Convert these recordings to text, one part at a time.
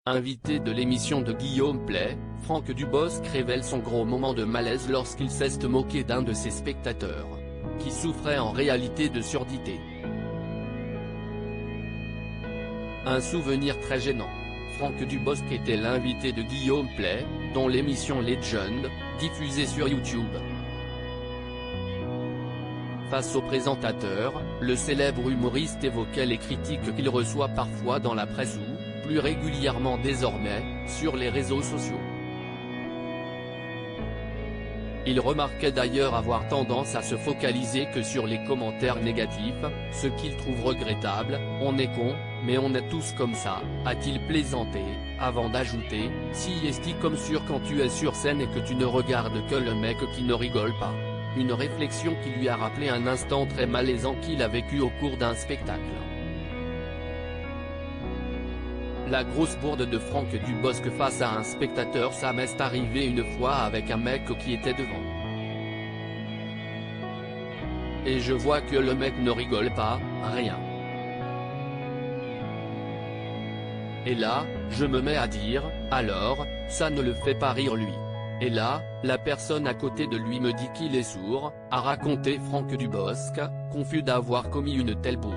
Invité de l'émission de Guillaume Play, Franck Dubosc révèle son gros moment de malaise lorsqu'il s'est moqué d'un de ses spectateurs, qui souffrait en réalité de surdité. Un souvenir très gênant. Franck Dubosc était l'invité de Guillaume Play, dont l'émission Legend, diffusée sur YouTube. Face au présentateur, le célèbre humoriste évoquait les critiques qu'il reçoit parfois dans la presse ou, plus régulièrement désormais, sur les réseaux sociaux. Il remarquait d'ailleurs avoir tendance à se focaliser que sur les commentaires négatifs, ce qu'il trouve regrettable. « On est con, mais on est tous comme ça », a-t-il plaisanté, avant d'ajouter « Si esti comme sûr quand tu es sur scène et que tu ne regardes que le mec qui ne rigole pas ». Une réflexion qui lui a rappelé un instant très malaisant qu'il a vécu au cours d'un spectacle. La grosse bourde de Franck Dubosc face à un spectateur. Ça m'est arrivé une fois avec un mec qui était devant. Et je vois que le mec ne rigole pas, rien. Et là, je me mets à dire, alors, ça ne le fait pas rire lui. Et là, la personne à côté de lui me dit qu'il est sourd, a raconté Franck Dubosc, confus d'avoir commis une telle bourde.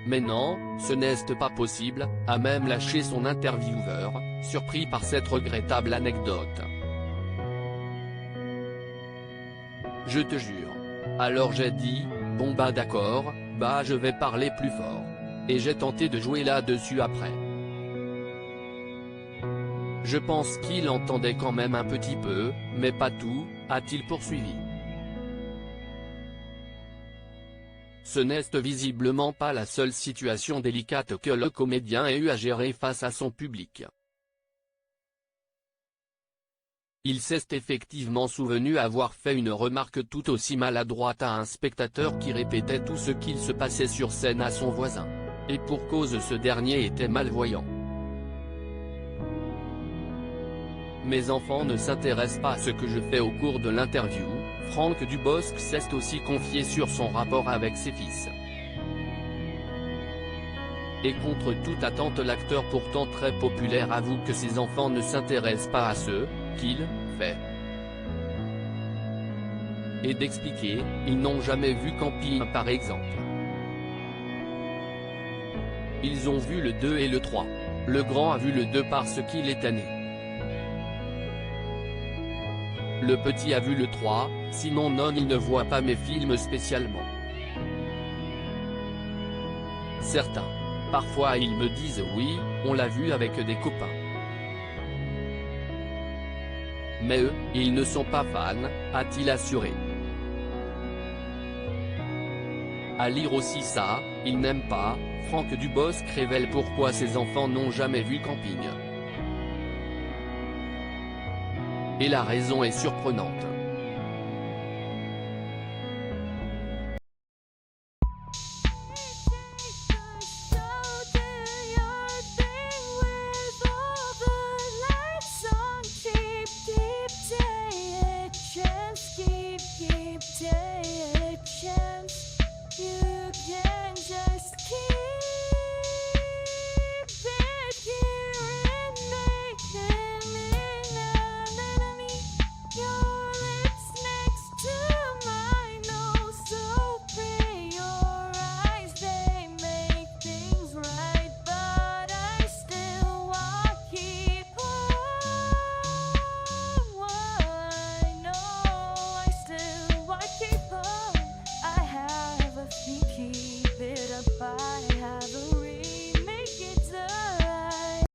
Mais non, ce n'est pas possible, a même lâché son intervieweur, surpris par cette regrettable anecdote. Je te jure. Alors j'ai dit, bon bah d'accord, bah je vais parler plus fort. Et j'ai tenté de jouer là-dessus après. Je pense qu'il entendait quand même un petit peu, mais pas tout, a-t-il poursuivi. Ce n'est visiblement pas la seule situation délicate que le comédien ait eu à gérer face à son public. Il s'est effectivement souvenu avoir fait une remarque tout aussi maladroite à un spectateur qui répétait tout ce qu'il se passait sur scène à son voisin. Et pour cause, ce dernier était malvoyant. Mes enfants ne s'intéressent pas à ce que je fais au cours de l'interview. Franck Dubosc s'est aussi confié sur son rapport avec ses fils. Et contre toute attente, l'acteur pourtant très populaire avoue que ses enfants ne s'intéressent pas à ce qu'il fait. Et d'expliquer, ils n'ont jamais vu Camping par exemple. Ils ont vu le 2 et le 3. Le grand a vu le 2 parce qu'il est né. Le petit a vu le 3, sinon non, il ne voit pas mes films spécialement. Certains. Parfois ils me disent oui, on l'a vu avec des copains. Mais eux, ils ne sont pas fans, a-t-il assuré. À lire aussi ça, ils n'aiment pas. Franck Dubosc révèle pourquoi ses enfants n'ont jamais vu Camping. Et la raison est surprenante.